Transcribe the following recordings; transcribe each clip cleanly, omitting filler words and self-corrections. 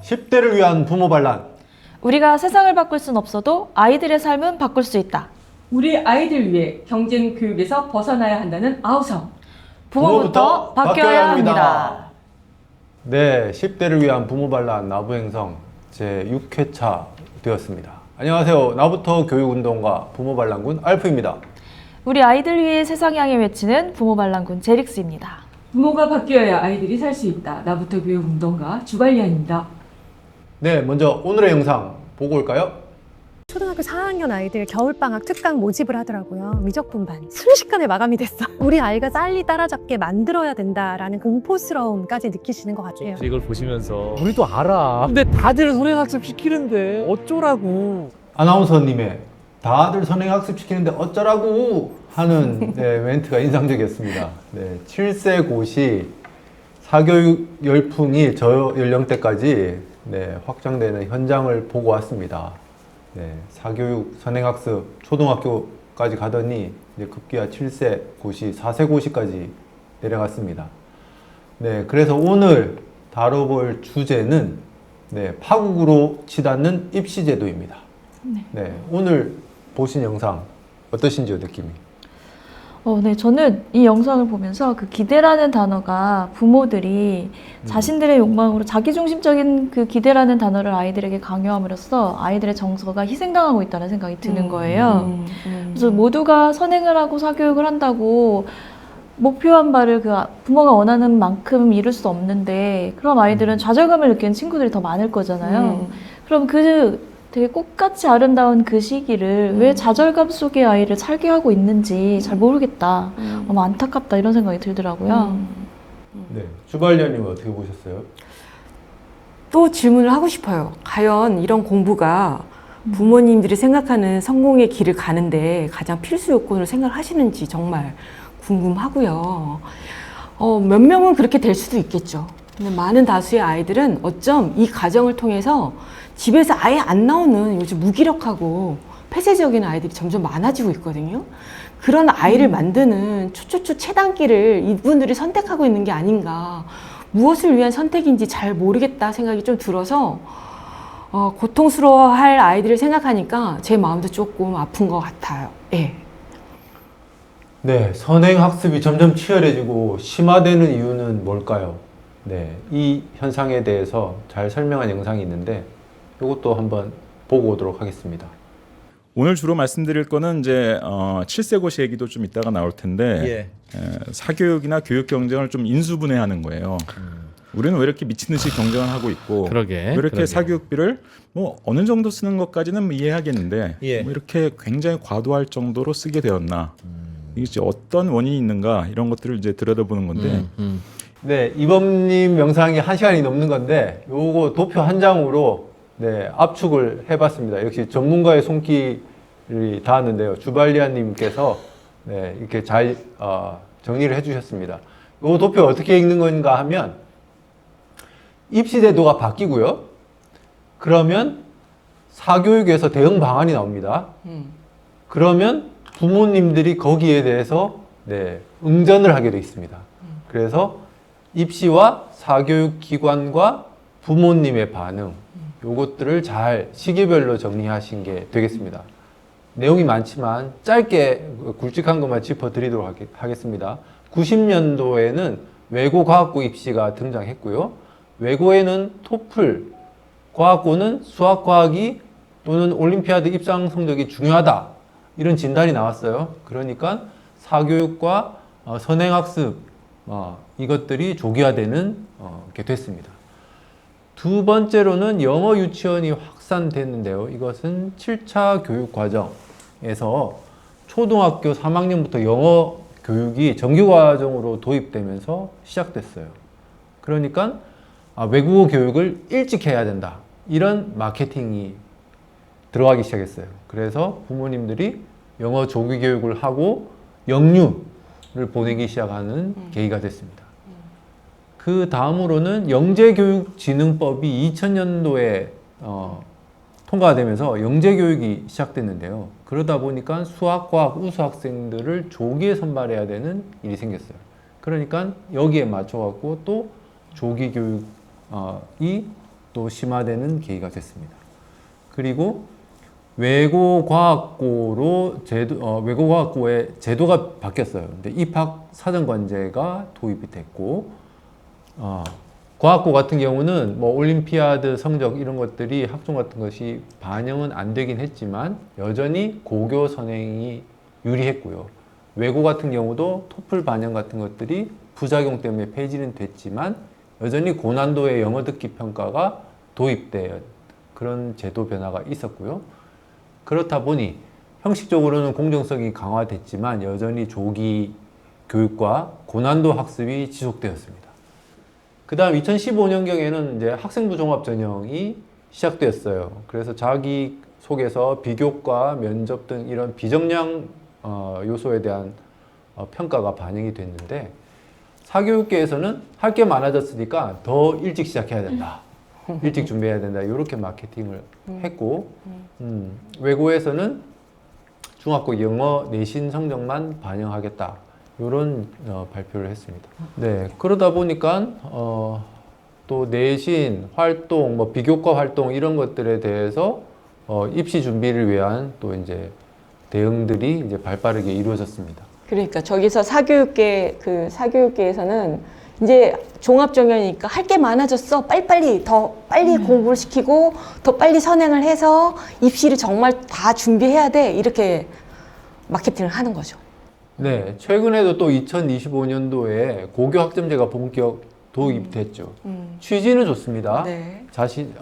10대를 위한 부모 반란. 우리가 세상을 바꿀 순 없어도 아이들의 삶은 바꿀 수 있다. 우리 아이들 위해 경쟁 교육에서 벗어나야 한다는 아우성. 부모부터 바뀌어야 합니다. 네, 10대를 위한 부모 반란 나부 행성 제 6회차 되었습니다. 안녕하세요. 나부터 교육운동가 부모 반란군 알프입니다. 우리 아이들 위해 세상 향해 외치는 부모 반란군 제릭스입니다. 부모가 바뀌어야 아이들이 살 수 있다. 나부터 교육운동가 주발리안입니다. 네, 먼저 오늘의 영상 보고 올까요? 초등학교 4학년 아이들 겨울방학 특강 모집을 하더라고요. 미적분반. 순식간에 마감이 됐어. 우리 아이가 빨리 따라잡게 만들어야 된다라는 공포스러움까지 느끼시는 것 같아요. 이걸 보시면서 우리도 알아. 근데 다들 선행학습 시키는데 어쩌라고. 아나운서님의 다들 선행학습 시키는데 어쩌라고 하는 멘트가 인상적이었습니다. 네, 7세 고시 사교육 열풍이 저 연령대까지 확장되는 현장을 보고 왔습니다. 사교육 선행학습 초등학교까지 가더니 이제 급기야 7세 고시 4세 고시까지 내려갔습니다. 그래서 오늘 다뤄볼 주제는 파국으로 치닫는 입시제도입니다. 오늘 보신 영상 어떠신지요, 느낌이? 네, 저는 이 영상을 보면서 그 기대라는 단어가 부모들이 자신들의 욕망으로 자기중심적인 그 기대라는 단어를 아이들에게 강요함으로써 아이들의 정서가 희생당하고 있다는 생각이 드는 거예요. 그래서 모두가 선행을 하고 사교육을 한다고 목표한 바를 그 부모가 원하는 만큼 이룰 수 없는데 그럼 아이들은 좌절감을 느끼는 친구들이 더 많을 거잖아요. 그럼 그 되게 꽃같이 아름다운 그 시기를 왜 좌절감 속에 아이를 살게 하고 있는지 잘 모르겠다. 너무 안타깝다 이런 생각이 들더라고요. 주발리안님은 어떻게 보셨어요? 또 질문을 하고 싶어요. 과연 이런 공부가 부모님들이 생각하는 성공의 길을 가는데 가장 필수 요건으로 생각하시는지 정말 궁금하고요. 몇 명은 그렇게 될 수도 있겠죠. 근데 많은 다수의 아이들은 어쩜 이 과정을 통해서 집에서 아예 안 나오는 요즘 무기력하고 폐쇄적인 아이들이 점점 많아지고 있거든요. 그런 아이를 만드는 초초초 최단기를 이분들이 선택하고 있는 게 아닌가. 무엇을 위한 선택인지 잘 모르겠다 생각이 좀 들어서 고통스러워할 아이들을 생각하니까 제 마음도 조금 아픈 것 같아요. 선행학습이 점점 치열해지고 심화되는 이유는 뭘까요? 이 현상에 대해서 잘 설명한 영상이 있는데 이것도 한번 보고 오도록 하겠습니다. 오늘 주로 말씀드릴 거는 이제 7세 고시 얘기도 좀 이따가 나올 텐데 사교육이나 교육 경쟁을 좀 인수분해하는 거예요. 우리는 왜 이렇게 미친 듯이 경쟁을 하고 있고 왜 이렇게 사교육비를 뭐 어느 정도 쓰는 것까지는 이해하겠는데 뭐 이렇게 굉장히 과도할 정도로 쓰게 되었나 이게 어떤 원인이 있는가 이런 것들을 이제 들여다보는 건데 이범님 영상이 1시간이 넘는 건데 요거 도표 한 장으로 압축을 해봤습니다. 역시 전문가의 손길이 닿았는데요. 주발리안님께서 이렇게 잘 정리를 해주셨습니다. 요 도표 어떻게 읽는 건가 하면 입시제도가 바뀌고요. 그러면 사교육에서 대응 방안이 나옵니다. 그러면 부모님들이 거기에 대해서 응전을 하게 되어 있습니다. 그래서 입시와 사교육기관과 부모님의 반응 요것들을 잘 시기별로 정리하신 게 되겠습니다. 내용이 많지만 짧게 굵직한 것만 짚어드리도록 하겠습니다. 90년도에는 외고과학고 입시가 등장했고요. 외고에는 토플, 과학고는 수학과학이 또는 올림피아드 입상 성적이 중요하다 이런 진단이 나왔어요. 그러니까 사교육과 선행학습 이것들이 조기화되는 게 됐습니다. 두 번째로는 영어 유치원이 확산됐는데요. 이것은 7차 교육 과정에서 초등학교 3학년부터 영어 교육이 정규 과정으로 도입되면서 시작됐어요. 그러니까 외국어 교육을 일찍 해야 된다. 이런 마케팅이 들어가기 시작했어요. 그래서 부모님들이 영어 조기 교육을 하고 영유를 보내기 시작하는 계기가 됐습니다. 그 다음으로는 영재교육진흥법이 2000년도에 통과가 되면서 영재교육이 시작됐는데요. 그러다 보니까 수학, 과학, 우수 학생들을 조기에 선발해야 되는 일이 생겼어요. 그러니까 여기에 맞춰갖고 또 조기 교육이 또 심화되는 계기가 됐습니다. 그리고 외고과학고로 외고과학고의 제도가 바뀌었어요. 근데 입학 사정관제가 도입이 됐고, 과학고 같은 경우는 뭐 올림피아드 성적 이런 것들이 학종 같은 것이 반영은 안 되긴 했지만 여전히 고교 선행이 유리했고요. 외고 같은 경우도 토플 반영 같은 것들이 부작용 때문에 폐지는 됐지만 여전히 고난도의 영어 듣기 평가가 도입된 그런 제도 변화가 있었고요. 그렇다 보니 형식적으로는 공정성이 강화됐지만 여전히 조기 교육과 고난도 학습이 지속되었습니다. 그 다음 2015년경에는 이제 학생부 종합 전형이 시작되었어요. 그래서 자기 속에서 비교과 면접 등 이런 비정량 요소에 대한 평가가 반영이 됐는데, 사교육계에서는 할 게 많아졌으니까 더 일찍 시작해야 된다. 일찍 준비해야 된다. 이렇게 마케팅을 했고, 외고에서는 중학교 영어 내신 성적만 반영하겠다. 이런 발표를 했습니다. 네, 그러다 보니까 또 내신 활동, 뭐 비교과 활동 이런 것들에 대해서 입시 준비를 위한 또 이제 대응들이 이제 발빠르게 이루어졌습니다. 그러니까 저기서 사교육계에서는 이제 종합정형이니까 할 게 많아졌어. 빨리빨리 더 빨리 공부를 시키고 더 빨리 선행을 해서 입시를 정말 다 준비해야 돼. 이렇게 마케팅을 하는 거죠. 네, 최근에도 또 2025년도에 고교 학점제가 본격 도입됐죠. 취지는 좋습니다. 네. 자신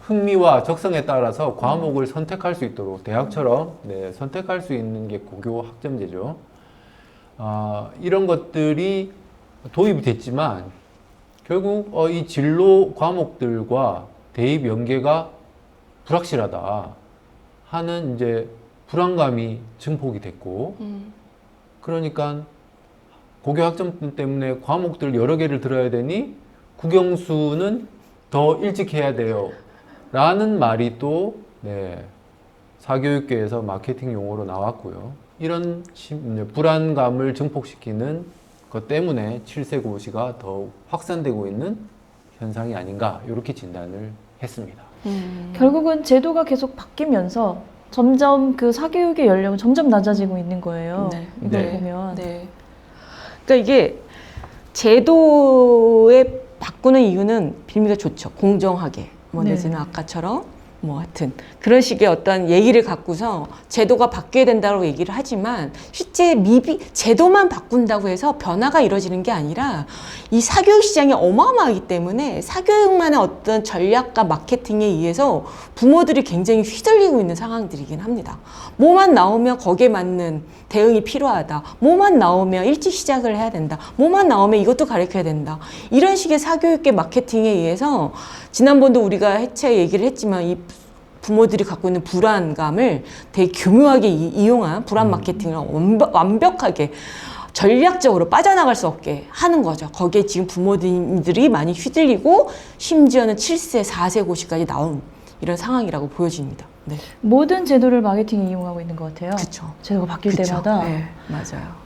흥미와 적성에 따라서 과목을 선택할 수 있도록 대학처럼 선택할 수 있는 게 고교 학점제죠. 이런 것들이 도입이 됐지만 결국 이 진로 과목들과 대입 연계가 불확실하다 하는 이제 불안감이 증폭이 됐고, 그러니까 고교 학점 때문에 과목들 여러 개를 들어야 되니 국영수는 더 일찍 해야 돼요 라는 말이 또 사교육계에서 마케팅 용어로 나왔고요. 이런 불안감을 증폭시키는 것 때문에 7세 고시가 더 확산되고 있는 현상이 아닌가, 이렇게 진단을 했습니다. 결국은 제도가 계속 바뀌면서 점점 그 사교육의 연령은 점점 낮아지고 있는 거예요. 네. 이걸 네. 보면. 네. 그러니까 이게 제도에 바꾸는 이유는 빌미가 좋죠. 공정하게. 뭐 네. 내지는 아까처럼 뭐 하여튼 그런 식의 어떤 얘기를 갖고서 제도가 바뀌어야 된다고 얘기를 하지만 실제 제도만 바꾼다고 해서 변화가 이루어지는 게 아니라 이 사교육 시장이 어마어마하기 때문에 사교육만의 어떤 전략과 마케팅에 의해서 부모들이 굉장히 휘둘리고 있는 상황들이긴 합니다. 뭐만 나오면 거기에 맞는 대응이 필요하다. 뭐만 나오면 일찍 시작을 해야 된다. 뭐만 나오면 이것도 가르쳐야 된다. 이런 식의 사교육계 마케팅에 의해서 지난번도 우리가 해체 얘기를 했지만 이 부모들이 갖고 있는 불안감을 되게 교묘하게 이용한 불안 마케팅을 완벽하게 전략적으로 빠져나갈 수 없게 하는 거죠. 거기에 지금 부모님들이 많이 휘둘리고 심지어는 7세, 4세 고시까지 나온 이런 상황이라고 보여집니다. 네. 모든 제도를 마케팅에 이용하고 있는 것 같아요. 그쵸. 제도가 바뀔 그쵸. 때마다. 네, 맞아요.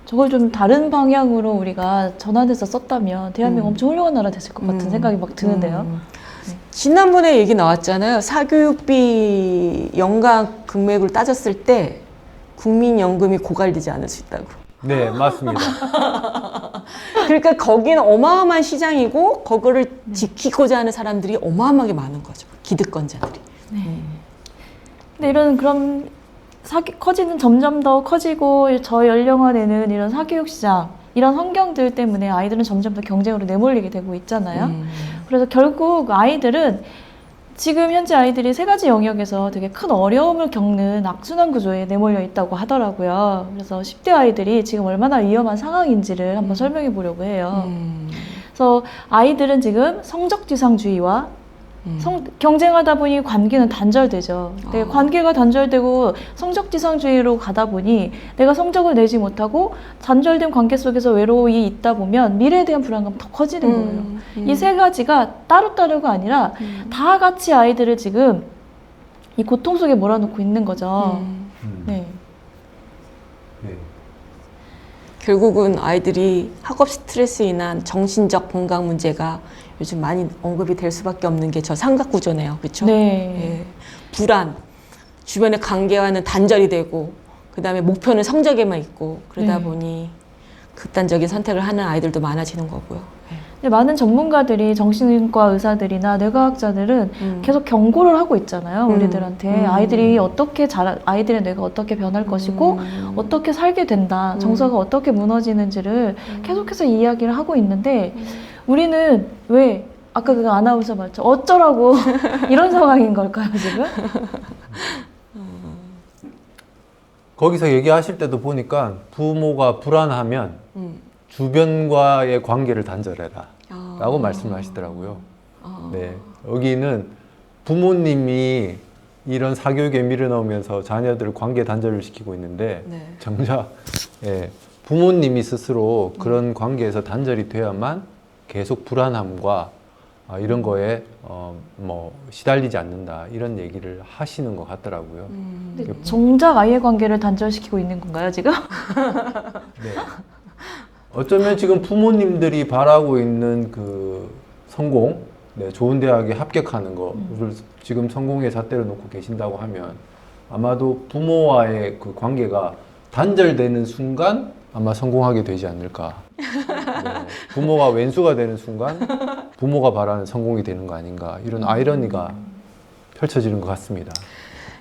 저걸 좀 다른 방향으로 우리가 전환해서 썼다면 대한민국 엄청 훌륭한 나라 됐을 것 같은 생각이 막 드는데요. 지난번에 얘기 나왔잖아요. 사교육비 연간 금액을 따졌을 때 국민연금이 고갈되지 않을 수 있다고. 네, 맞습니다. 그러니까 거기는 어마어마한 시장이고 그거를 지키고자 하는 사람들이 어마어마하게 많은 거죠. 기득권자들이. 근데 이런 그럼 커지는 점점 더 커지고 저연령화되는 이런 사교육 시장, 이런 환경들 때문에 아이들은 점점 더 경쟁으로 내몰리게 되고 있잖아요. 그래서 결국 아이들은 지금 현재 아이들이 세 가지 영역에서 되게 큰 어려움을 겪는 악순환 구조에 내몰려 있다고 하더라고요. 그래서 10대 아이들이 지금 얼마나 위험한 상황인지를 한번 설명해 보려고 해요. 그래서 아이들은 지금 성적지상주의와 경쟁하다 보니 관계는 단절되죠. 내가 관계가 단절되고 성적지상주의로 가다 보니 내가 성적을 내지 못하고 단절된 관계 속에서 외로움이 있다 보면 미래에 대한 불안감이 더 커지는 거예요. 이 세 가지가 따로따로가 아니라 다 같이 아이들을 지금 이 고통 속에 몰아넣고 있는 거죠. 네. 네. 결국은 아이들이 학업 스트레스 인한 정신적 건강 문제가 요즘 많이 언급이 될 수밖에 없는 게 저 삼각구조네요. 그렇죠? 네. 예. 불안, 주변의 관계와는 단절이 되고 그다음에 목표는 성적에만 있고 그러다 네. 보니 극단적인 선택을 하는 아이들도 많아지는 거고요. 예. 근데 많은 전문가들이 정신과 의사들이나 뇌과학자들은 계속 경고를 하고 있잖아요. 우리들한테 아이들이 어떻게 아이들의 뇌가 어떻게 변할 것이고 어떻게 살게 된다, 정서가 어떻게 무너지는지를 계속해서 이야기를 하고 있는데 우리는 왜 아까 그 아나운서 말처 어쩌라고 이런 상황인 걸까요 지금? 거기서 얘기하실 때도 보니까 부모가 불안하면 주변과의 관계를 단절해라 라고 말씀하시더라고요. 네, 여기는 부모님이 이런 사교육에 밀어넣으면서 자녀들 관계 단절을 시키고 있는데 네. 정작 예, 부모님이 스스로 그런 관계에서 단절이 돼야만 계속 불안함과 이런 거에 뭐 시달리지 않는다 이런 얘기를 하시는 것 같더라고요. 근데 정작 아이의 관계를 단절시키고 있는 건가요 지금? 네. 어쩌면 지금 부모님들이 바라고 있는 그 성공, 네, 좋은 대학에 합격하는 거를 지금 성공의 잣대로 놓고 계신다고 하면 아마도 부모와의 그 관계가 단절되는 순간 아마 성공하게 되지 않을까. 네, 부모가 왼수가 되는 순간 부모가 바라는 성공이 되는 거 아닌가 이런 아이러니가 펼쳐지는 것 같습니다.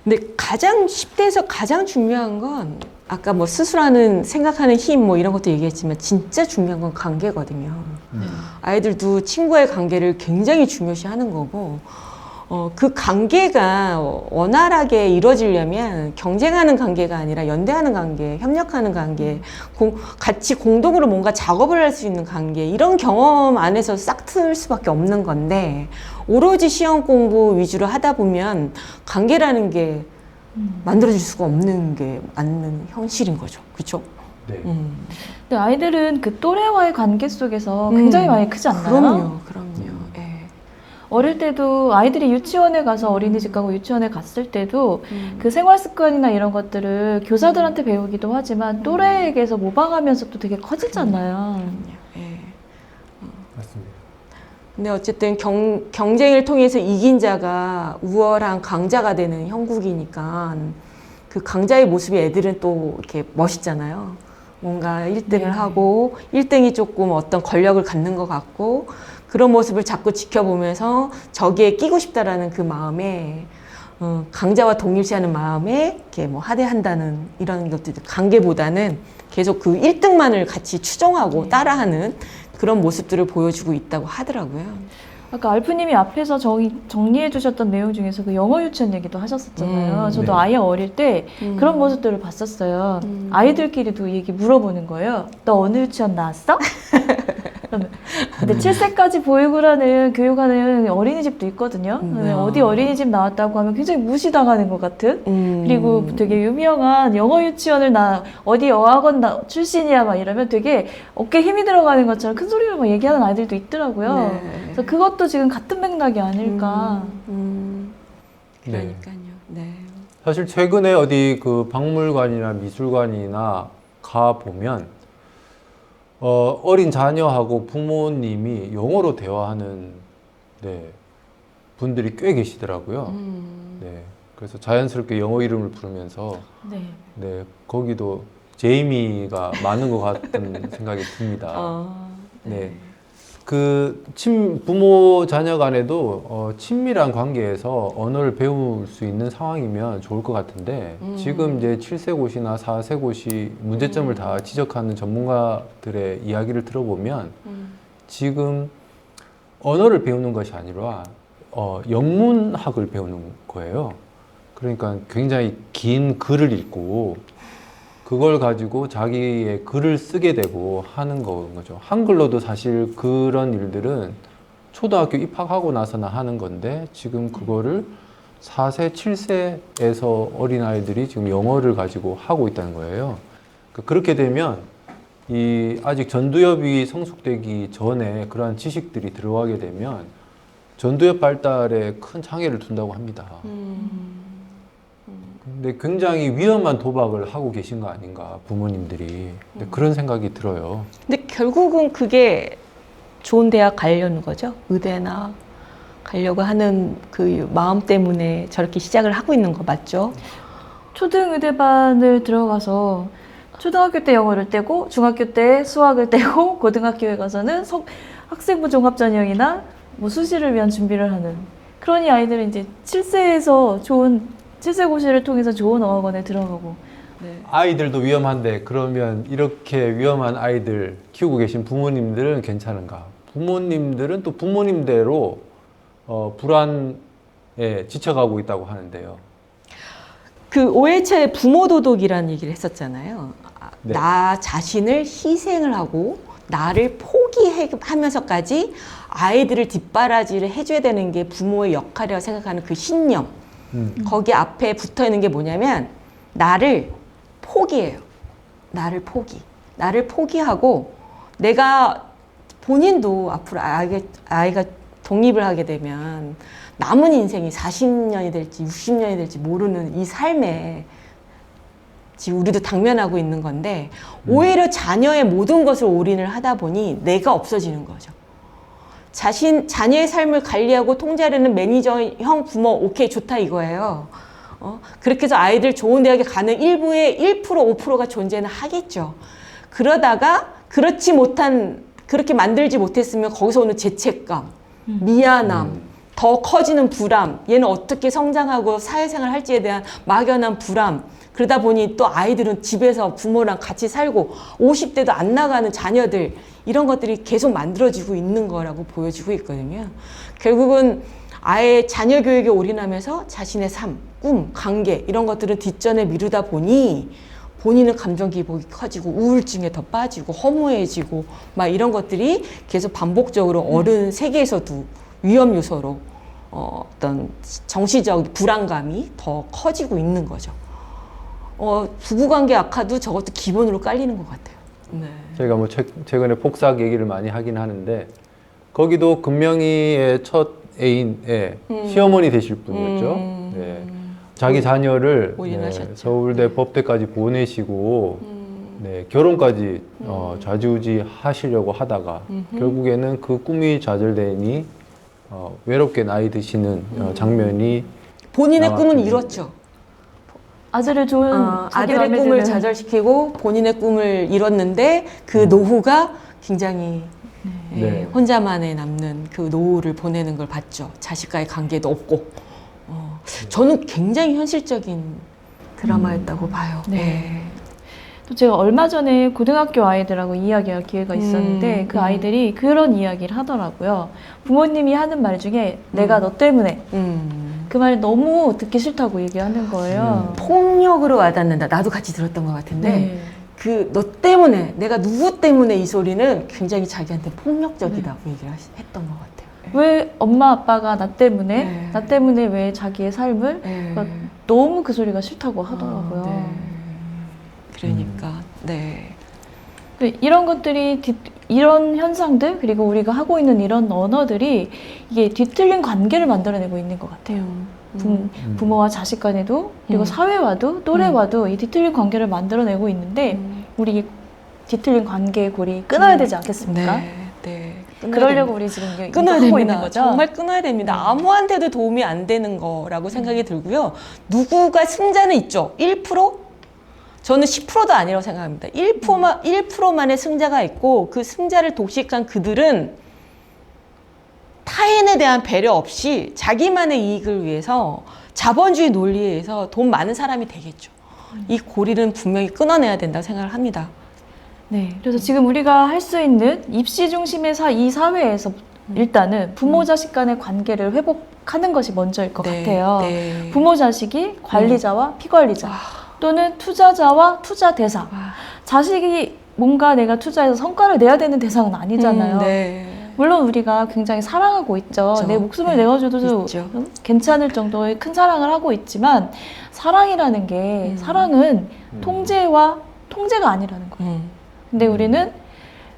근데 가장 10대에서 가장 중요한 건 아까 뭐 스스로하는 생각하는 힘 뭐 이런 것도 얘기했지만 진짜 중요한 건 관계거든요. 아이들도 친구와의 관계를 굉장히 중요시하는 거고 그 관계가 원활하게 이루어지려면 경쟁하는 관계가 아니라 연대하는 관계, 협력하는 관계, 같이 공동으로 뭔가 작업을 할 수 있는 관계 이런 경험 안에서 싹 틀 수밖에 없는 건데 오로지 시험 공부 위주로 하다 보면 관계라는 게 만들어질 수가 없는 게 맞는 현실인 거죠. 그렇죠? 네. 근데 아이들은 그 또래와의 관계 속에서 굉장히 많이 크지 않나요? 그럼요. 예. 어릴 때도 아이들이 유치원에 가서 어린이집 가고 유치원에 갔을 때도 그 생활 습관이나 이런 것들을 교사들한테 배우기도 하지만 또래에게서 모방하면서 또 되게 커지잖아요. 예. 맞습니다. 근데 어쨌든 경쟁을 통해서 이긴 자가 우월한 강자가 되는 형국이니까 그 강자의 모습이 애들은 또 이렇게 멋있잖아요. 뭔가 1등을 하고 1등이 조금 어떤 권력을 갖는 것 같고 그런 모습을 자꾸 지켜보면서 저기에 끼고 싶다라는 그 마음에 강자와 동일시하는 마음에 이렇게 뭐 하대한다는 이런 것들 관계보다는 계속 그 1등만을 같이 추종하고 따라하는 그런 모습들을 보여주고 있다고 하더라고요. 아까 알프님이 앞에서 정리해 주셨던 내용 중에서 그 영어 유치원 얘기도 하셨었잖아요. 저도 네. 아이 어릴 때 그런 모습들을 봤었어요. 아이들끼리도 얘기 물어보는 거예요. 너 어느 유치원 나왔어? 그러면 근데 7세까지 보육을 교육하는 어린이집도 있거든요. 어디 어린이집 나왔다고 하면 굉장히 무시당하는 것 같은. 그리고 되게 유명한 영어 유치원을 어디 어학원 출신이야 막 이러면 되게 어깨에 힘이 들어가는 것처럼 큰 소리로 막 얘기하는 아이들도 있더라고요. 네. 그래서 그것도 지금 같은 맥락이 아닐까. 그러니까요. 네. 사실 최근에 어디 그 박물관이나 미술관이나 가 보면 어린 자녀하고 부모님이 영어로 대화하는 분들이 꽤 계시더라고요. 네, 그래서 자연스럽게 영어 이름을 부르면서 네. 거기도 제이미가 많은 것 같은 생각이 듭니다. 네. 그 부모 자녀 간에도 친밀한 관계에서 언어를 배울 수 있는 상황이면 좋을 것 같은데 지금 이제 7세고시나 4세고시 문제점을 다 지적하는 전문가들의 이야기를 들어보면 지금 언어를 배우는 것이 아니라 영문학을 배우는 거예요. 그러니까 굉장히 긴 글을 읽고 그걸 가지고 자기의 글을 쓰게 되고 하는 거죠. 한글로도 사실 그런 일들은 초등학교 입학하고 나서나 하는 건데 지금 그거를 4세, 7세에서 어린아이들이 지금 영어를 가지고 하고 있다는 거예요. 그렇게 되면 아직 전두엽이 성숙되기 전에 그러한 지식들이 들어가게 되면 전두엽 발달에 큰 장애를 둔다고 합니다. 근데 굉장히 위험한 도박을 하고 계신 거 아닌가, 부모님들이. 근데 그런 생각이 들어요. 근데 결국은 그게 좋은 대학 가려는 거죠. 의대나 가려고 하는 그 마음 때문에 저렇게 시작을 하고 있는 거 맞죠? 초등의대반을 들어가서 초등학교 때 영어를 떼고 중학교 때 수학을 떼고 고등학교에 가서는 학생부 종합전형이나 뭐 수시를 위한 준비를 하는, 그러니 아이들은 이제 7세에서 좋은 7세 고시를 통해서 좋은 어학원에 들어가고. 네. 아이들도 위험한데 그러면 이렇게 위험한 아이들 키우고 계신 부모님들은 괜찮은가? 부모님들은 또 부모님대로 불안에 지쳐가고 있다고 하는데요. 그 5회차에 부모 도덕이라는 얘기를 했었잖아요. 네. 나 자신을 희생을 하고 나를 포기하면서까지 아이들을 뒷바라지를 해줘야 되는 게 부모의 역할이라고 생각하는 그 신념. 거기 앞에 붙어 있는 게 뭐냐면 나를 포기해요. 나를 포기. 나를 포기하고 내가 본인도 앞으로 아이가 독립을 하게 되면 남은 인생이 40년이 될지 60년이 될지 모르는 이 삶에 지금 우리도 당면하고 있는 건데 오히려 자녀의 모든 것을 올인을 하다 보니 내가 없어지는 거죠. 자녀의 삶을 관리하고 통제하려는 매니저형 부모 오케이 좋다 이거예요. 그렇게 해서 아이들 좋은 대학에 가는 일부의 1% 5%가 존재는 하겠죠. 그러다가 그렇게 만들지 못했으면 거기서 오는 죄책감, 미안함, 더 커지는 불안, 얘는 어떻게 성장하고 사회생활 할지에 대한 막연한 불안, 그러다 보니 또 아이들은 집에서 부모랑 같이 살고 50대도 안 나가는 자녀들, 이런 것들이 계속 만들어지고 있는 거라고 보여지고 있거든요. 결국은 아예 자녀 교육에 올인하면서 자신의 삶, 꿈, 관계 이런 것들을 뒷전에 미루다 보니 본인은 감정 기복이 커지고 우울증에 더 빠지고 허무해지고 막 이런 것들이 계속 반복적으로 어른 세계에서도 위험 요소로 어떤 정신적 불안감이 더 커지고 있는 거죠. 부부관계 악화도 저것도 기본으로 깔리는 것 같아요. 네. 저희가 뭐 최근에 폭삭 얘기를 많이 하긴 하는데 거기도 금명이의 첫 애인의 시어머니 되실 분이었죠. 네. 자기 자녀를 서울대 법대까지 보내시고 결혼까지 좌지우지 하시려고 하다가 결국에는 그 꿈이 좌절되니 외롭게 나이 드시는 장면이 본인의 꿈은 이뤘죠. 아들을 좋은 아들의 꿈을 좌절시키고 본인의 꿈을 이뤘는데 그 노후가 굉장히 혼자만에 남는 그 노후를 보내는 걸 봤죠. 자식과의 관계도 없고. 저는 굉장히 현실적인 드라마였다고 봐요. 네. 또 제가 얼마 전에 고등학교 아이들하고 이야기할 기회가 있었는데 그 아이들이 그런 이야기를 하더라고요. 부모님이 하는 말 중에 내가 너 때문에 그 말이 너무 듣기 싫다고 얘기하는 거예요. 폭력으로 와닿는다. 나도 같이 들었던 것 같은데 네. 그 너 때문에 내가 누구 때문에 이 소리는 굉장히 자기한테 폭력적이다고 얘기를 했던 것 같아요. 왜 엄마 아빠가 나 때문에 왜 자기의 삶을 그러니까 너무 그 소리가 싫다고 하더라고요. 그러니까 네. 이런 것들이 이런 현상들 그리고 우리가 하고 있는 이런 언어들이 이게 뒤틀린 관계를 만들어내고 있는 것 같아요. 부모와 자식 간에도 그리고 사회와도 또래와도 이 뒤틀린 관계를 만들어내고 있는데 우리 뒤틀린 관계의 고리 끊어야 되지 않겠습니까? 네. 그러려고 우리 지금 끊어야 하고 됩니다. 있는 거죠. 정말 끊어야 됩니다. 아무한테도 도움이 안 되는 거라고 생각이 들고요. 누구가 승자는 있죠. 1%? 저는 10%도 아니라고 생각합니다. 1%만의 승자가 있고 그 승자를 독식한 그들은 타인에 대한 배려 없이 자기만의 이익을 위해서 자본주의 논리에 의해서 돈 많은 사람이 되겠죠. 이 고리는 분명히 끊어내야 된다고 생각을 합니다. 네, 그래서 지금 우리가 할 수 있는 입시 중심의 이 사회에서 일단은 부모 자식 간의 관계를 회복하는 것이 먼저일 것 같아요. 네. 부모 자식이 관리자와 피관리자 또는 투자자와 투자 대상. 자식이 뭔가 내가 투자해서 성과를 내야 되는 대상은 아니잖아요. 물론 우리가 굉장히 사랑하고 있죠. 그렇죠. 내 목숨을 내어줘도 괜찮을 정도의 큰 사랑을 하고 있지만 사랑이라는 게 사랑은 통제가 아니라는 거예요. 근데 우리는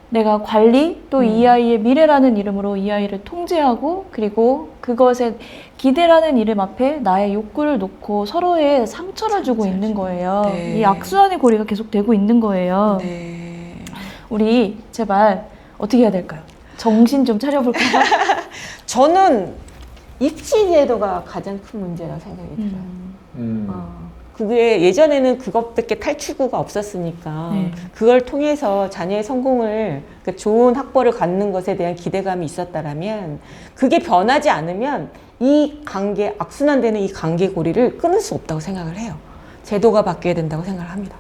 내가 관리 또 이 아이의 미래라는 이름으로 이 아이를 통제하고 그리고 그것에 기대라는 이름 앞에 나의 욕구를 놓고 서로의 상처를 주고 있는 거예요. 네. 이 악순환의 고리가 계속 되고 있는 거예요. 네. 우리 제발 어떻게 해야 될까요? 정신 좀 차려볼까요? 저는 입시 제도가 가장 큰 문제라고 생각이 들어요. 그게 예전에는 그것밖에 탈출구가 없었으니까 네. 그걸 통해서 자녀의 성공을 그러니까 좋은 학벌을 갖는 것에 대한 기대감이 있었다라면 그게 변하지 않으면 이 관계 악순환되는 이 관계 고리를 끊을 수 없다고 생각을 해요. 제도가 바뀌어야 된다고 생각을 합니다.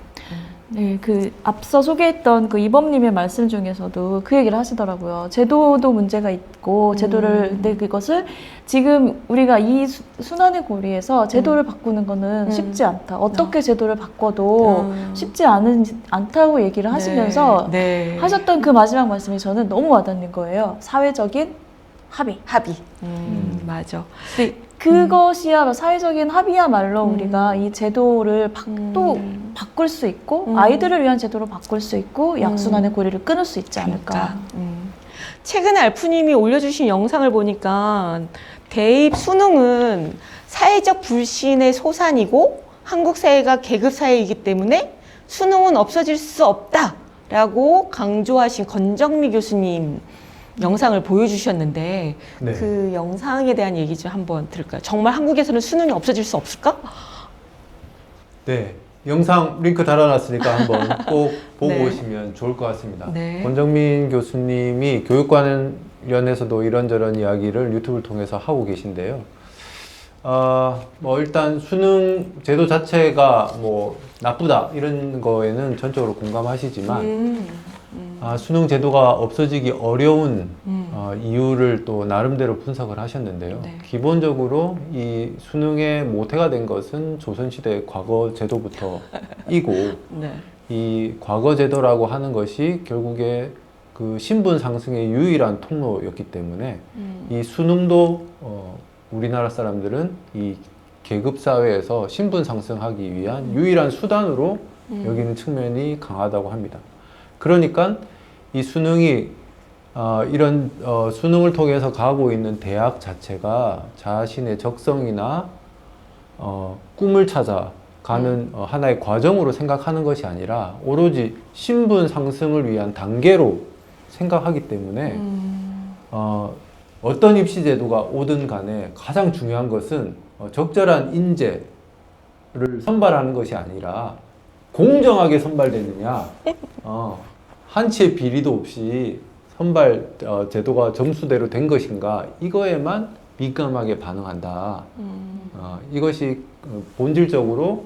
네, 그 앞서 소개했던 그 이범님의 말씀 중에서도 그 얘기를 하시더라고요. 제도도 문제가 있고 제도를 근데 그것을 지금 우리가 이 순환의 고리에서 제도를 바꾸는 거는 쉽지 않다. 어떻게 제도를 바꿔도 쉽지 않다고 얘기를 하시면서 네. 하셨던 그 마지막 말씀이 저는 너무 와닿는 거예요. 사회적인 합의. 합의. 맞아. 네, 그것이야 사회적인 합의야말로 우리가 이 제도를 또 바꿀 수 있고 아이들을 위한 제도로 바꿀 수 있고 이 악순환의 고리를 끊을 수 있지 않을까. 최근에 알프님이 올려주신 영상을 보니까 대입 수능은 사회적 불신의 소산이고 한국 사회가 계급 사회이기 때문에 수능은 없어질 수 없다라고 강조하신 권정미 교수님 영상을 보여주셨는데 네. 그 영상에 대한 얘기 좀 한번 들을까요? 정말 한국에서는 수능이 없어질 수 없을까? 네. 영상 링크 달아놨으니까 한번 꼭 보고 네. 오시면 좋을 것 같습니다. 네. 권정민 교수님이 교육 관련해서도 이런저런 이야기를 유튜브를 통해서 하고 계신데요. 뭐 일단 수능 제도 자체가 뭐 나쁘다 이런 거에는 전적으로 공감하시지만 수능 제도가 없어지기 어려운 이유를 또 나름대로 분석을 하셨는데요. 네. 기본적으로 이 수능의 모태가 된 것은 조선시대 과거 제도부터이고 네. 이 과거 제도라고 하는 것이 결국에 그 신분 상승의 유일한 통로였기 때문에 이 수능도 우리나라 사람들은 이 계급 사회에서 신분 상승하기 위한 유일한 수단으로 여기는 측면이 강하다고 합니다. 그러니까 이 수능이 이런 수능을 통해서 가고 있는 대학 자체가 자신의 적성이나 꿈을 찾아가는 하나의 과정으로 생각하는 것이 아니라 오로지 신분 상승을 위한 단계로 생각하기 때문에 어떤 입시 제도가 오든 간에 가장 중요한 것은 적절한 인재를 선발하는 것이 아니라 공정하게 선발되느냐, 한치의 비리도 없이 선발 제도가 점수대로 된 것인가, 이거에만 민감하게 반응한다. 이것이 본질적으로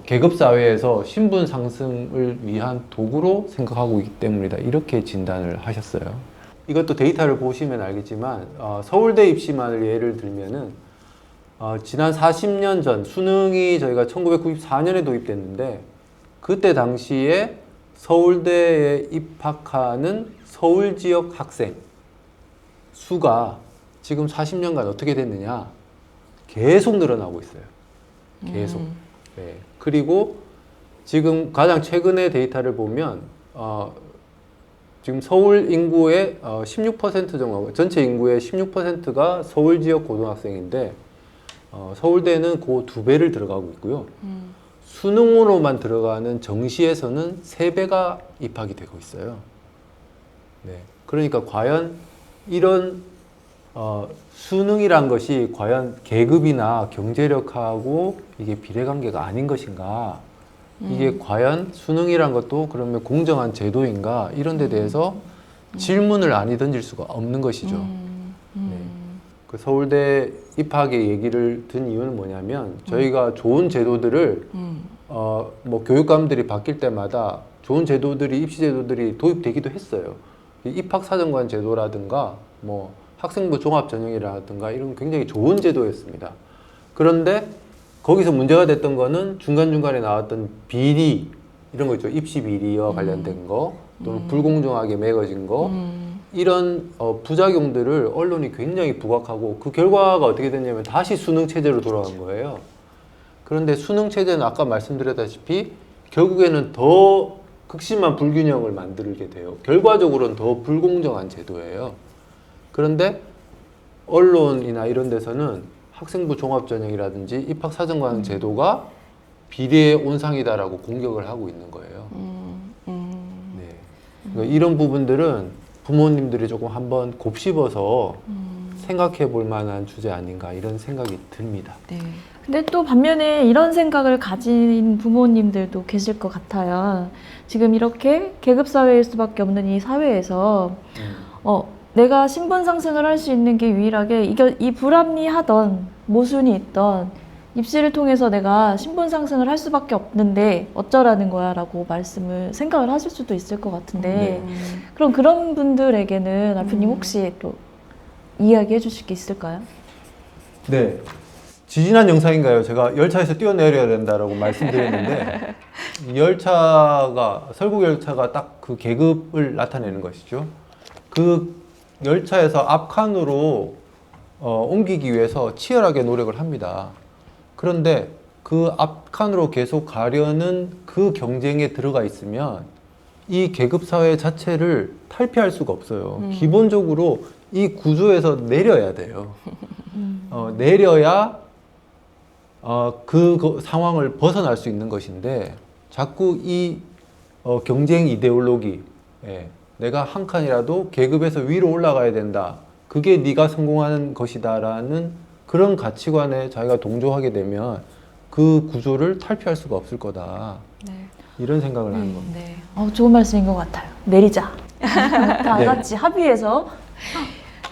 계급 사회에서 신분 상승을 위한 도구로 생각하고 있기 때문이다. 이렇게 진단을 하셨어요. 이것도 데이터를 보시면 알겠지만 서울대 입시만을 예를 들면은 지난 40년 전 수능이 저희가 1994년에 도입됐는데 그때 당시에 서울대에 입학하는 서울 지역 학생 수가 지금 40년간 어떻게 됐느냐, 계속 늘어나고 있어요. 계속. 네. 그리고 지금 가장 최근의 데이터를 보면 지금 서울 인구의 16% 정도, 전체 인구의 16%가 서울 지역 고등학생인데 서울대는 그 2배를 들어가고 있고요. 수능으로만 들어가는 정시에서는 3배가 입학이 되고 있어요. 네. 그러니까 과연 이런 수능이란 것이 과연 계급이나 경제력하고 이게 비례관계가 아닌 것인가? 이게 과연 수능이란 것도 그러면 공정한 제도인가? 이런 데 대해서 질문을 아니 던질 수가 없는 것이죠. 네. 그 서울대 입학의 얘기를 든 이유는 뭐냐면 저희가 좋은 제도들을 뭐 교육감들이 바뀔 때마다 좋은 제도들이, 입시 제도들이 도입되기도 했어요. 입학사정관 제도라든가 뭐 학생부 종합전형이라든가 이런 굉장히 좋은 제도였습니다. 그런데 거기서 문제가 됐던 거는 중간중간에 나왔던 비리, 이런 거 있죠. 입시 비리와 관련된 거, 또는 불공정하게 매겨진 거, 이런 부작용들을 언론이 굉장히 부각하고 그 결과가 어떻게 됐냐면 다시 수능 체제로 돌아간 거예요. 그런데 수능 체제는 아까 말씀드렸다시피 결국에는 더 극심한 불균형을 만들게 돼요. 결과적으로는 더 불공정한 제도예요. 그런데 언론이나 이런 데서는 학생부 종합전형이라든지 입학사정관 제도가 비리의 온상이다라고 공격을 하고 있는 거예요. 네. 그러니까 이런 부분들은 부모님들이 조금 한번 곱씹어서 생각해 볼 만한 주제 아닌가 이런 생각이 듭니다. 네. 근데 또 반면에 이런 생각을 가진 부모님들도 계실 것 같아요. 지금 이렇게 계급사회일 수밖에 없는 이 사회에서 내가 신분 상승을 할 수 있는 게 유일하게 이 불합리하던 모순이 있던 입시를 통해서 내가 신분 상승을 할 수밖에 없는데 어쩌라는 거야 라고 생각을 하실 수도 있을 것 같은데 그럼 그런 분들에게는 알프님 혹시 또 이야기해 주실 게 있을까요? 네. 지지난 영상인가요? 제가 열차에서 뛰어내려야 된다라고 말씀드렸는데 설국 열차가 딱 그 계급을 나타내는 것이죠. 그 열차에서 앞칸으로 옮기기 위해서 치열하게 노력을 합니다. 그런데 그 앞칸으로 계속 가려는 그 경쟁에 들어가 있으면 이 계급사회 자체를 탈피할 수가 없어요. 기본적으로 이 구조에서 내려야 돼요. 내려야 그 상황을 벗어날 수 있는 것인데 자꾸 이 경쟁 이데올로기, 내가 한 칸이라도 계급에서 위로 올라가야 된다. 그게 네가 성공하는 것이다라는 그런 가치관에 자기가 동조하게 되면 그 구조를 탈피할 수가 없을 거다. 네. 이런 생각을 하는 겁니다. 네. 좋은 말씀인 것 같아요. 내리자. 다 네. 같이 합의해서.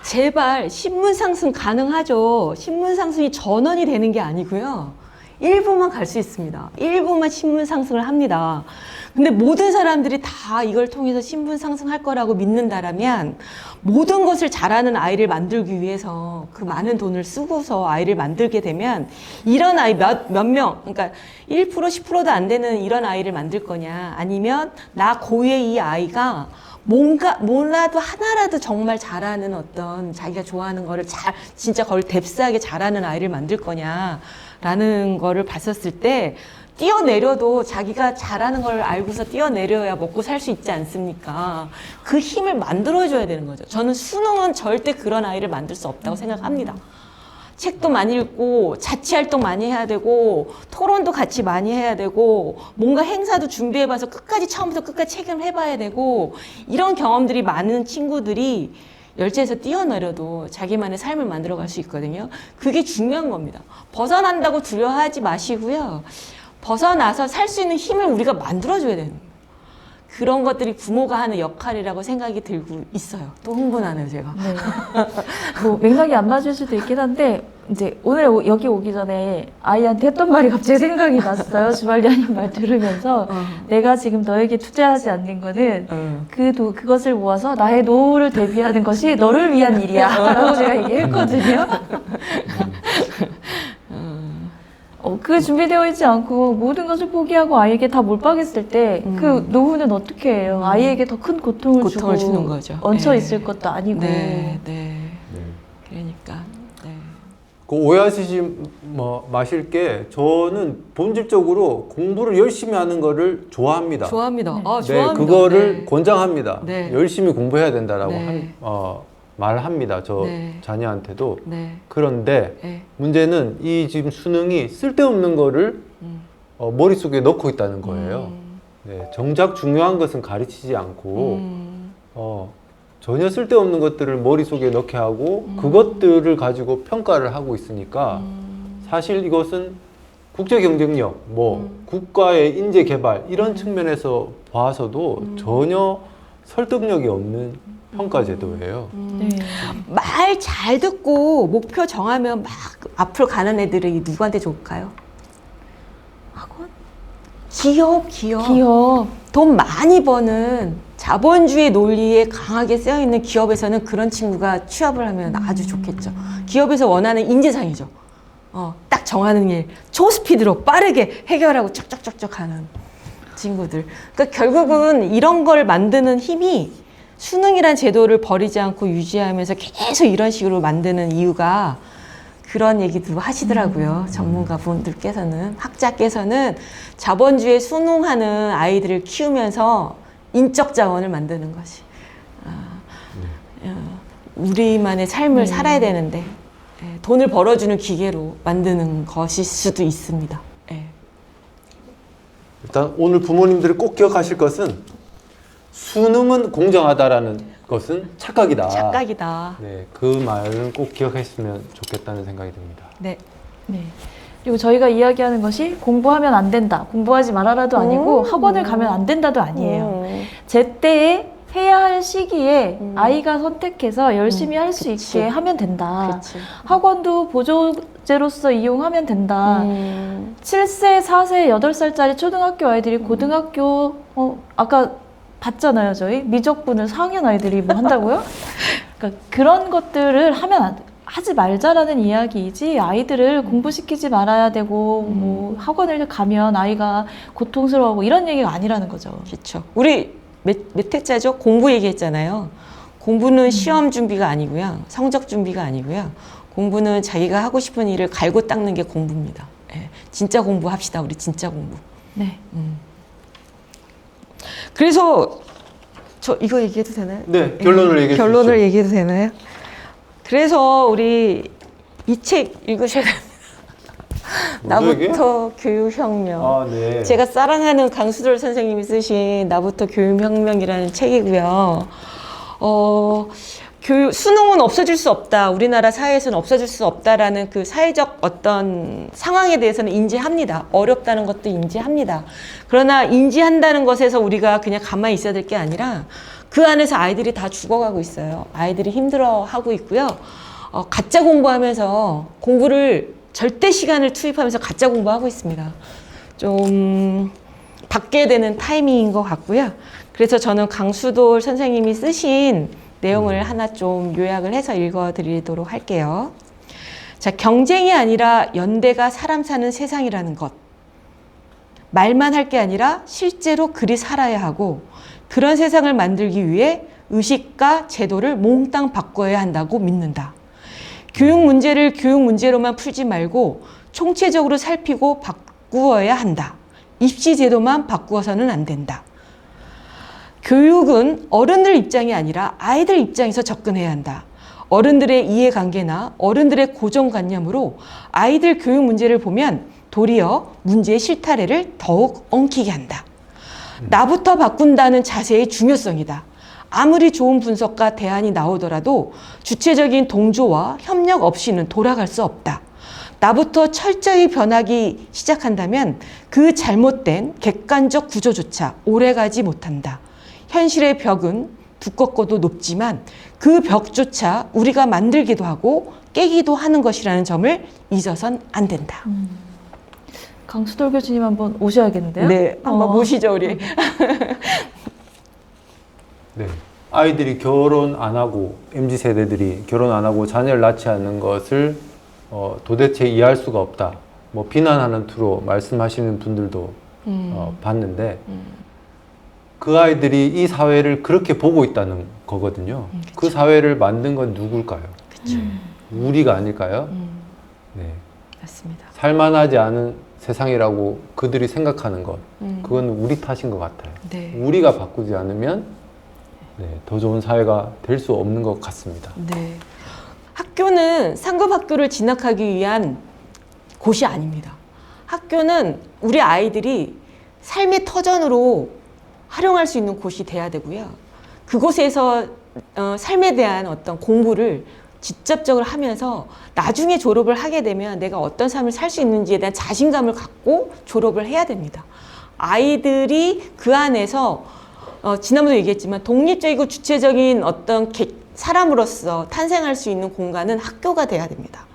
제발 신분 상승 가능하죠. 신분 상승이 전원이 되는 게 아니고요. 일부만 갈 수 있습니다. 일부만 신분 상승을 합니다. 근데 모든 사람들이 다 이걸 통해서 신분 상승할 거라고 믿는다라면 모든 것을 잘하는 아이를 만들기 위해서 그 많은 돈을 쓰고서 아이를 만들게 되면 이런 아이 몇 명, 그러니까 1% 10%도 안 되는 이런 아이를 만들 거냐, 아니면 나 고유의 이 아이가 뭐라도 하나라도 정말 잘하는 어떤 자기가 좋아하는 거를 진짜 그걸 뎁스하게 잘하는 아이를 만들 거냐라는 거를 봤었을 때 뛰어내려도 자기가 잘하는 걸 알고서 뛰어내려야 먹고 살 수 있지 않습니까? 그 힘을 만들어줘야 되는 거죠. 저는 수능은 절대 그런 아이를 만들 수 없다고 생각합니다. 책도 많이 읽고 자치활동 많이 해야 되고 토론도 같이 많이 해야 되고 뭔가 행사도 준비해봐서 끝까지 처음부터 끝까지 책임을 해봐야 되고 이런 경험들이 많은 친구들이 열차에서 뛰어내려도 자기만의 삶을 만들어갈 수 있거든요. 그게 중요한 겁니다. 벗어난다고 두려워하지 마시고요. 벗어나서 살 수 있는 힘을 우리가 만들어줘야 되는 거예요. 그런 것들이 부모가 하는 역할이라고 생각이 들고 있어요. 또 흥분하네요, 제가. 네. 뭐 맥락이 안 맞을 수도 있긴 한데 이제 오늘 여기 오기 전에 아이한테 했던 말이 갑자기 생각이 났어요. 주말리아님 말 들으면서 내가 지금 너에게 투자하지 않는 거는 그것을 모아서 나의 노후를 대비하는 것이 너를 위한 일이야 라고 제가 얘기했거든요. 그게 준비되어 있지 않고 모든 것을 포기하고 아이에게 다 몰빵했을 때 그 노후는 어떻게 해요? 아이에게 더 큰 고통을 주는 거죠. 얹혀 네. 있을 것도 아니고. 네. 그러니까. 네. 그 오해하시지 마실 게 저는 본질적으로 공부를 열심히 하는 거를 좋아합니다. 좋아합니다. 네. 좋아합니다. 그거를 네. 권장합니다. 네. 열심히 공부해야 된다라고 네. 말합니다. 저 네. 자녀한테도. 네. 그런데 네. 문제는 이 지금 수능이 쓸데없는 거를 머릿속에 넣고 있다는 거예요. 네, 정작 중요한 것은 가르치지 않고 전혀 쓸데없는 것들을 머릿속에 넣게 하고 그것들을 가지고 평가를 하고 있으니까 사실 이것은 국제 경쟁력, 국가의 인재 개발 이런 측면에서 봐서도 전혀 설득력이 없는 평가 제도예요. 네. 말 잘 듣고 목표 정하면 막 앞으로 가는 애들이 누구한테 좋을까요? 학원? 기업. 돈 많이 버는 자본주의 논리에 강하게 쓰여있는 기업에서는 그런 친구가 취업을 하면 아주 좋겠죠. 기업에서 원하는 인재상이죠. 딱 정하는 일, 초스피드로 빠르게 해결하고 쫙쫙쫙쫙 하는 친구들. 그러니까 결국은 이런 걸 만드는 힘이 수능이란 제도를 버리지 않고 유지하면서 계속 이런 식으로 만드는 이유가 그런 얘기도 하시더라고요. 전문가분들께서는, 학자께서는 자본주의에 순응하는 아이들을 키우면서 인적 자원을 만드는 것이 우리만의 삶을 살아야 되는데 돈을 벌어주는 기계로 만드는 것일 수도 있습니다. 일단 오늘 부모님들이 꼭 기억하실 것은 수능은 공정하다라는 것은 착각이다. 착각이다. 네, 그 말은 꼭 기억했으면 좋겠다는 생각이 듭니다. 네. 네. 그리고 저희가 이야기하는 것이 공부하면 안 된다, 공부하지 말아라도 아니고 학원을 가면 안 된다도 아니에요. 제때에 해야 할 시기에 아이가 선택해서 열심히 할 수 그치. 있게 하면 된다. 그치. 학원도 보조제로서 이용하면 된다. 7세, 4세, 8살짜리 초등학교 아이들이 고등학교 아까 봤잖아요. 저희 미적분을 4학년 아이들이 뭐 한다고요? 그러니까 그런 것들을 하지 말자라는 이야기이지 아이들을 공부시키지 말아야 되고 뭐 학원을 가면 아이가 고통스러워하고 이런 얘기가 아니라는 거죠. 그렇죠. 우리 몇 회차죠? 공부 얘기했잖아요. 공부는 시험 준비가 아니고요. 성적 준비가 아니고요. 공부는 자기가 하고 싶은 일을 갈고 닦는 게 공부입니다. 예, 진짜 공부합시다. 우리 진짜 공부. 네. 그래서 저 이거 얘기해도 되나요? 네, 결론을 얘기해 결론을 주십시오. 얘기해도 되나요? 그래서 우리 이 책 읽으셔야 됩니다. 뭐죠, 이게? 나부터 교육혁명. 아, 네. 제가 사랑하는 강수돌 선생님이 쓰신 나부터 교육혁명이라는 책이고요. 수능은 없어질 수 없다. 우리나라 사회에서는 없어질 수 없다라는 그 사회적 어떤 상황에 대해서는 인지합니다. 어렵다는 것도 인지합니다. 그러나 인지한다는 것에서 우리가 그냥 가만히 있어야 될 게 아니라 그 안에서 아이들이 다 죽어가고 있어요. 아이들이 힘들어하고 있고요. 가짜 공부하면서 공부를 절대 시간을 투입하면서 가짜 공부하고 있습니다. 좀 받게 되는 타이밍인 것 같고요. 그래서 저는 강수돌 선생님이 쓰신 내용을 하나 좀 요약을 해서 읽어드리도록 할게요. 자, 경쟁이 아니라 연대가 사람 사는 세상이라는 것. 말만 할 게 아니라 실제로 그리 살아야 하고 그런 세상을 만들기 위해 의식과 제도를 몽땅 바꿔야 한다고 믿는다. 교육 문제를 교육 문제로만 풀지 말고 총체적으로 살피고 바꾸어야 한다. 입시 제도만 바꾸어서는 안 된다. 교육은 어른들 입장이 아니라 아이들 입장에서 접근해야 한다. 어른들의 이해관계나 어른들의 고정관념으로 아이들 교육 문제를 보면 도리어 문제의 실타래를 더욱 엉키게 한다. 나부터 바꾼다는 자세의 중요성이다. 아무리 좋은 분석과 대안이 나오더라도 주체적인 동조와 협력 없이는 돌아갈 수 없다. 나부터 철저히 변하기 시작한다면 그 잘못된 객관적 구조조차 오래가지 못한다. 현실의 벽은 두껍고도 높지만 그 벽조차 우리가 만들기도 하고 깨기도 하는 것이라는 점을 잊어선 안 된다. 강수돌 교수님 한번 오셔야겠는데요? 네, 한번 모시죠 우리. 네. 아이들이 결혼 안 하고 MZ 세대들이 결혼 안 하고 자녀를 낳지 않는 것을 도대체 이해할 수가 없다. 뭐 비난하는 투로 말씀하시는 분들도 봤는데 그 아이들이 이 사회를 그렇게 보고 있다는 거거든요. 그 사회를 만든 건 누굴까요? 그렇죠. 우리가 아닐까요? 네. 맞습니다. 살만하지 않은 세상이라고 그들이 생각하는 것, 그건 우리 탓인 것 같아요. 네. 우리가 바꾸지 않으면 더 좋은 사회가 될 수 없는 것 같습니다. 네. 학교는 상급 학교를 진학하기 위한 곳이 아닙니다. 학교는 우리 아이들이 삶의 터전으로 활용할 수 있는 곳이 돼야 되고요. 그곳에서 삶에 대한 어떤 공부를 직접적으로 하면서 나중에 졸업을 하게 되면 내가 어떤 삶을 살 수 있는지에 대한 자신감을 갖고 졸업을 해야 됩니다. 아이들이 그 안에서 지난번에 얘기했지만 독립적이고 주체적인 어떤 사람으로서 탄생할 수 있는 공간은 학교가 돼야 됩니다.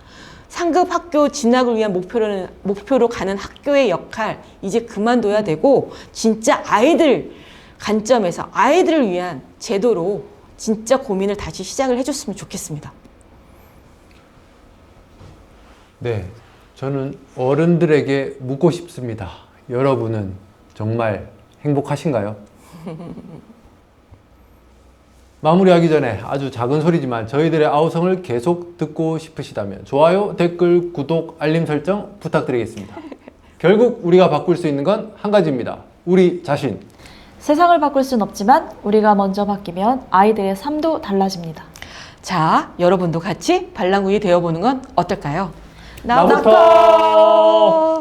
상급 학교 진학을 위한 목표로 가는 학교의 역할 이제 그만둬야 되고 진짜 아이들 관점에서 아이들을 위한 제도로 진짜 고민을 다시 시작을 해줬으면 좋겠습니다. 네, 저는 어른들에게 묻고 싶습니다. 여러분은 정말 행복하신가요? 마무리하기 전에 아주 작은 소리지만 저희들의 아우성을 계속 듣고 싶으시다면 좋아요, 댓글, 구독, 알림 설정 부탁드리겠습니다. 결국 우리가 바꿀 수 있는 건 한 가지입니다. 우리 자신. 세상을 바꿀 순 없지만 우리가 먼저 바뀌면 아이들의 삶도 달라집니다. 자, 여러분도 같이 반란군이 되어보는 건 어떨까요? 나부터!